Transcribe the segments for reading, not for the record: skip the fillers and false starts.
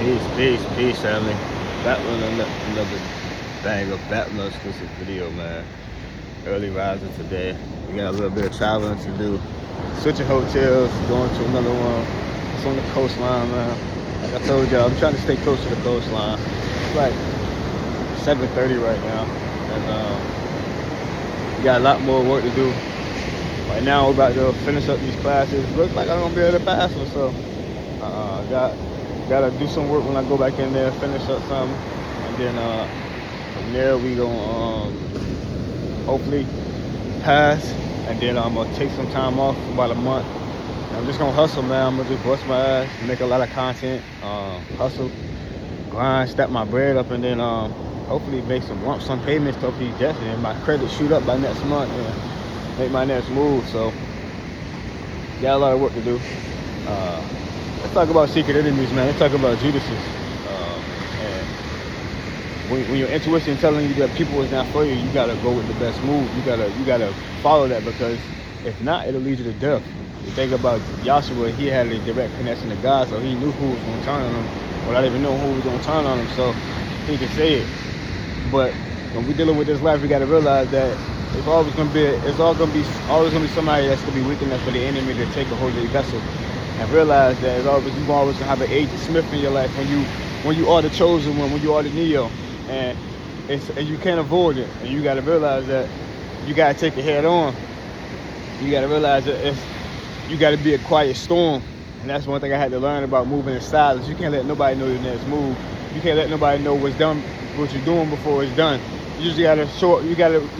Peace, family. Back with another bang of Batman exclusive video, man. Early riser today. We got a little bit of traveling to do. Switching hotels, going to another one. It's on the coastline, man. Like I told y'all, I'm trying to stay close to the coastline. It's like 7:30 right now, and we got a lot more work to do. Right now, we're about to finish up these classes. Looks like I'm gonna be able to pass them, so gotta do some work when I go back in there, finish up something, and then from there we gonna hopefully pass, and then I'm gonna take some time off for about a month. And I'm just gonna hustle, man. I'm gonna just bust my ass, make a lot of content, hustle, grind, stack my bread up, and then hopefully make some lump sum payments to these debts, and my credit shoot up by next month and make my next move. So got a lot of work to do. Let's talk about secret enemies, man. Let's talk about Judases. And when your intuition telling you that people is not for you, you gotta go with the best move. You gotta follow that, because if not, it'll lead you to death. You think about Joshua, he had a direct connection to God, so he knew who was gonna turn on him without even knowing who was gonna turn on him. So he could say it. But when we're dealing with this life, we gotta realize that it's always gonna be somebody that's gonna be weak enough for the enemy to take a hold of your vessel. And realize that you're always gonna have an Agent Smith in your life when you are the chosen one, when you are the Neo, and you can't avoid it. And you gotta realize that you gotta take it head on. You gotta realize that you gotta be a quiet storm. And that's one thing I had to learn about moving in silence. You can't let nobody know your next move. You can't let nobody know what you're doing before it's done. You just gotta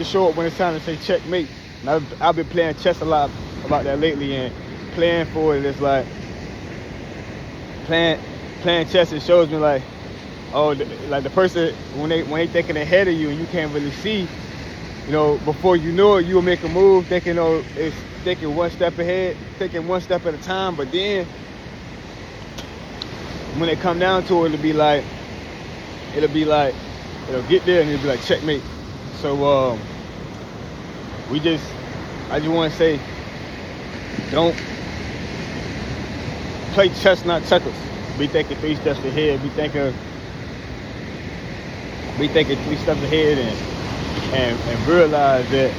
show up when it's time to say checkmate. And I've been playing chess a lot about that lately, and playing for it is like playing chess. It shows me like, like the person when they thinking ahead of you and you can't really see, before you know it, you'll make a move thinking, it's thinking one step ahead, thinking one step at a time. But then when it come down to it, it'll get there and it'll be like checkmate. So I just want to say, don't play chess, not checkers. Be thinking 3 steps ahead. Be thinking 3 steps ahead, and realize that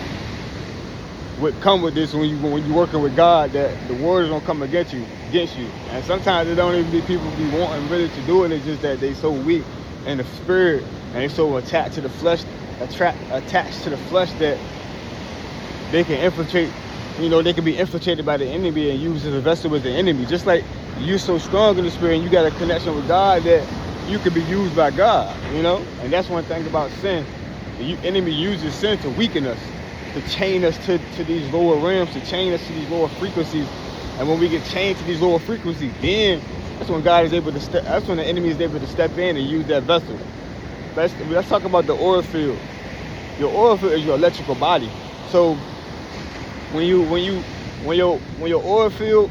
what come with this when you're working with God, that the words don't come against you. And sometimes it don't even be people be wanting really to do it. It's just that they so weak in the spirit, and they so attached to the flesh, that they can infiltrate. They can be infiltrated by the enemy and used as a vessel with the enemy. Just like you're so strong in the spirit and you got a connection with God, that you can be used by God, And that's one thing about sin. The enemy uses sin to weaken us, to chain us to these lower realms, to chain us to these lower frequencies. And when we get chained to these lower frequencies, then that's when that's when the enemy is able to step in and use that vessel. Let's talk about the aura field. Your aura field is your electrical body. So when your aura field,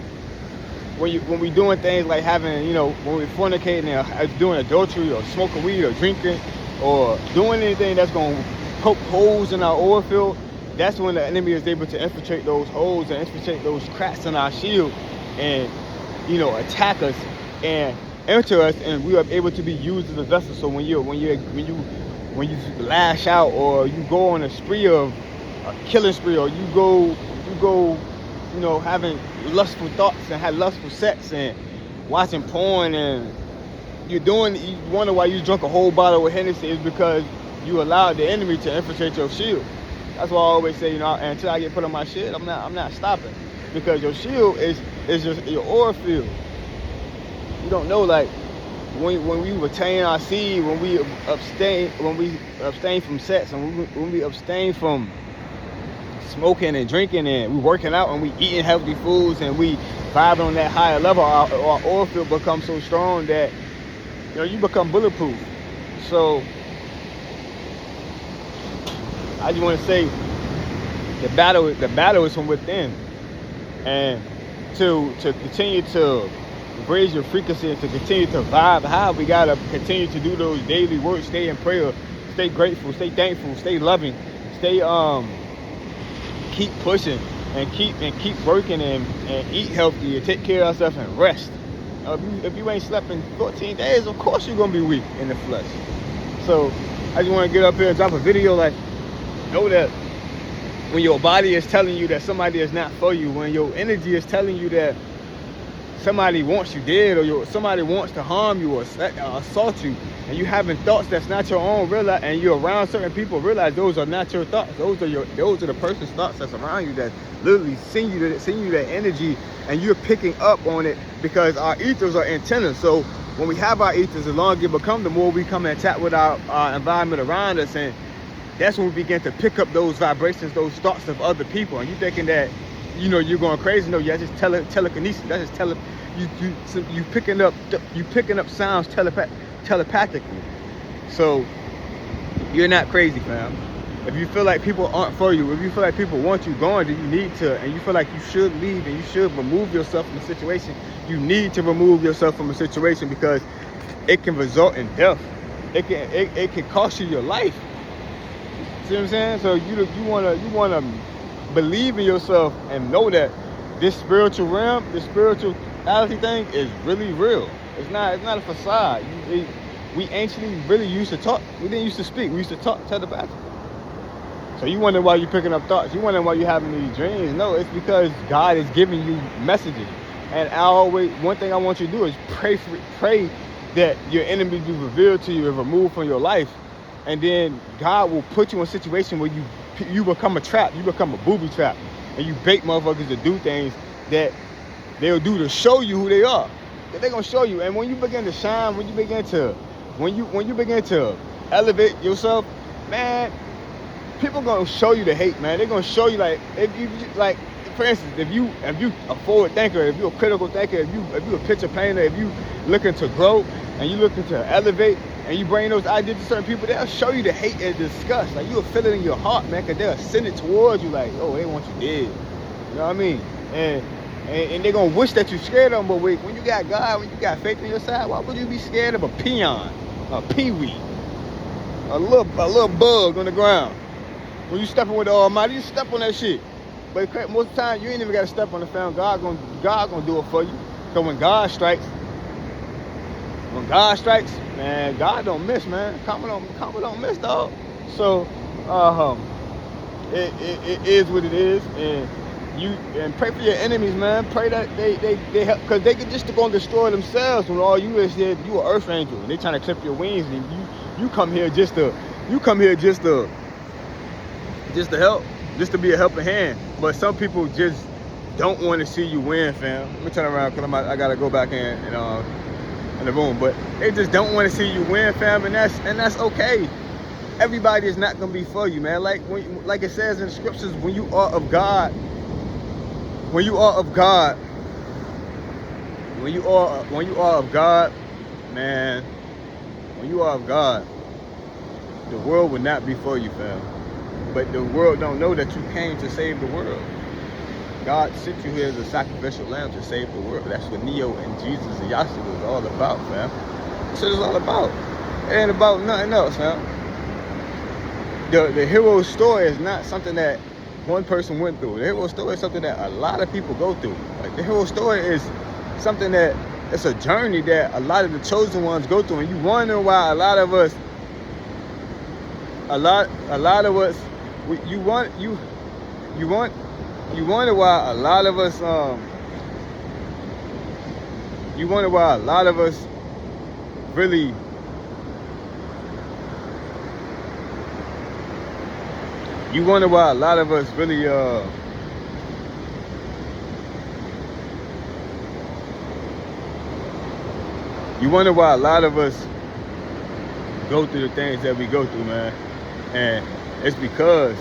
when we doing things like having, when we fornicating or doing adultery or smoking weed or drinking or doing anything that's gonna poke holes in our aura field, that's when the enemy is able to infiltrate those holes and infiltrate those cracks in our shield and attack us and enter us, and we are able to be used as a vessel. So when you lash out, or you go on a killing spree, or you go having lustful thoughts and have lustful sex and watching porn, and you wonder why you drunk a whole bottle of Hennessy, is because you allowed the enemy to infiltrate your shield. That's why I always say, until I get put on my shit, I'm not stopping, because your shield is just your aura field. You don't know, like when we retain our seed, when we abstain from sex, and when we abstain from smoking and drinking, and we working out, and we eating healthy foods, and we vibing on that higher level, our aura field becomes so strong that you become bulletproof. So I just want to say, the battle is from within, and to continue to raise your frequency and to continue to vibe high, we gotta continue to do those daily works. Stay in prayer, stay grateful, stay thankful, stay loving, stay keep pushing, and keep working, and eat healthy, and take care of ourselves, and rest. If you ain't slept in 14 days, of course you're gonna be weak in the flesh. So I just want to get up here and drop a video, like, know that when your body is telling you that somebody is not for you, when your energy is telling you that somebody wants you dead, or somebody wants to harm you or assault you, and you having thoughts that's not your own, realize, and you're around certain people, realize those are not your thoughts. Those are the person's thoughts that's around you that literally send you that energy, and you're picking up on it, because our ethers are antennas. So when we have our ethers, the longer it becomes, the more we come in contact with our environment around us, and that's when we begin to pick up those vibrations, those thoughts of other people. And you thinking that, you're going crazy. No, yeah, just telekinesis. That's just you picking up sounds telepathically. So you're not crazy, fam. If you feel like people aren't for you, if you feel like people want you gone, then you need to, and you feel like you should leave and you should remove yourself from a situation, you need to remove yourself from a situation, because it can result in death. It can cost you your life. See what I'm saying? So you wanna believe in yourself and know that this spiritual realm, this spirituality thing is really real. It's not a facade. We anciently really used to talk. We didn't used to speak. We used to talk telepathically. So you wonder why you're picking up thoughts. You wonder why you're having these dreams. No, it's because God is giving you messages. And one thing I want you to do is pray that your enemy be revealed to you and removed from your life. And then God will put you in a situation where you become a trap. You become a booby trap. And you bait motherfuckers to do things that they'll do to show you who they are. They're going to show you. And when you begin to shine, when you begin to elevate yourself, man, people going to show you the hate, man. They're going to show you, like, for instance, if you a forward thinker, if you're a critical thinker, if you a picture painter, if you looking to grow and you looking to elevate, and you bring those ideas to certain people, they'll show you the hate and disgust. Like, you'll feel it in your heart, man, because they'll send it towards you like, oh, they want you dead. You know what I mean? And they're going to wish that you're scared of them, but when you got God, when you got faith on your side, why would you be scared of a peon, a peewee, a little bug on the ground? When you stepping with the Almighty, you step on that shit. But most of the time, you ain't even got to step on the fan. God gonna do it for you. So when God strikes, man, God don't miss, man. Karma don't miss, dog. So, it is what it is, and pray for your enemies, man. Pray that they help, because they could just going to destroy themselves when all you is there. You an earth angel, and they trying to clip your wings, and you come here just to help, just to be a helping hand. But some people just don't want to see you win, fam. Let me turn around, because I gotta go back in the room. But they just don't want to see you win, fam, and that's okay. Everybody is not gonna be for you, man. Like it says in the scriptures, when you are of God, man, the world will not be for you, fam. But the world don't know that you came to save the world. God sent you here as a sacrificial lamb to save the world. That's what Neo and Jesus and Yahshua is all about, fam. That's what it's all about. It ain't about nothing else, fam. The hero story is not something that one person went through. The hero story is something that a lot of people go through. Like, the hero story is something that, it's a journey that a lot of the chosen ones go through. And you wonder why a lot of us, you wonder why a lot of us really go through the things that we go through, man. And it's because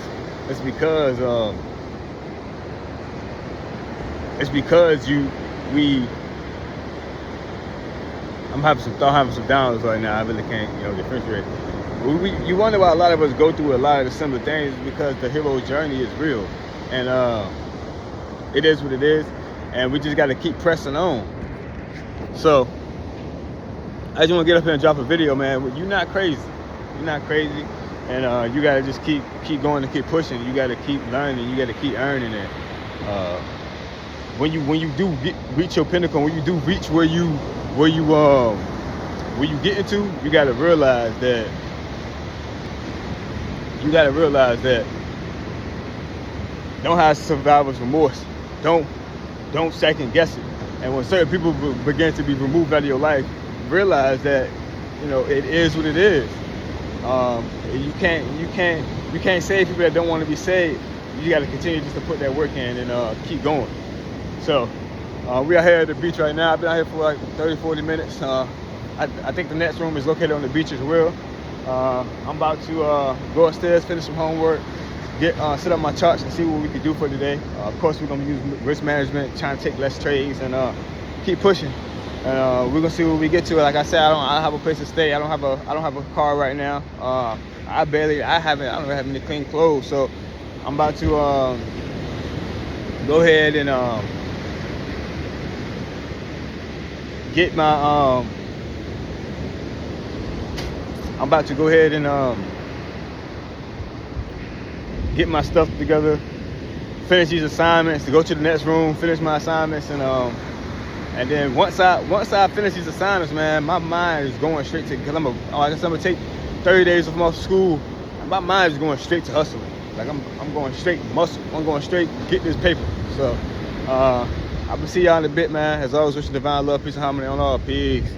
I'm having some downs right now. I really can't, differentiate. You wonder why a lot of us go through a lot of the similar things, because the hero's journey is real, and it is what it is, and we just got to keep pressing on. So I just want to get up here and drop a video, man. You're not crazy. And you got to just keep going and keep pushing. You got to keep learning. You got to keep earning it. when you do reach your pinnacle, when you do reach where you get into, you gotta realize that don't have survivor's remorse. Don't second guess it. And when certain people begin to be removed out of your life, realize that it is what it is. You can't save people that don't want to be saved. You got to continue just to put that work in and keep going. So we are here at the beach right now. I've been out here for like 30-40 minutes. I think the next room is located on the beach as well. I'm about to go upstairs, finish some homework, set up my charts and see what we can do for today. Of course, we're gonna use risk management, trying to take less trades and keep pushing. And we're gonna see what we get to. Like I said, I don't have a place to stay. I don't have a car right now. I don't have any clean clothes. So I'm about to go ahead and get my I'm about to go ahead and get my stuff together, finish these assignments, to go to the next room, finish my assignments, and then once I finish these assignments, man, my mind is going straight to, because I'm gonna take 30 days off school. My mind is going straight to hustling. Like I'm going straight muscle. I'm going straight get this paper. So I will see y'all in a bit, man. As always, wishing divine love, peace, and harmony on all. Peace.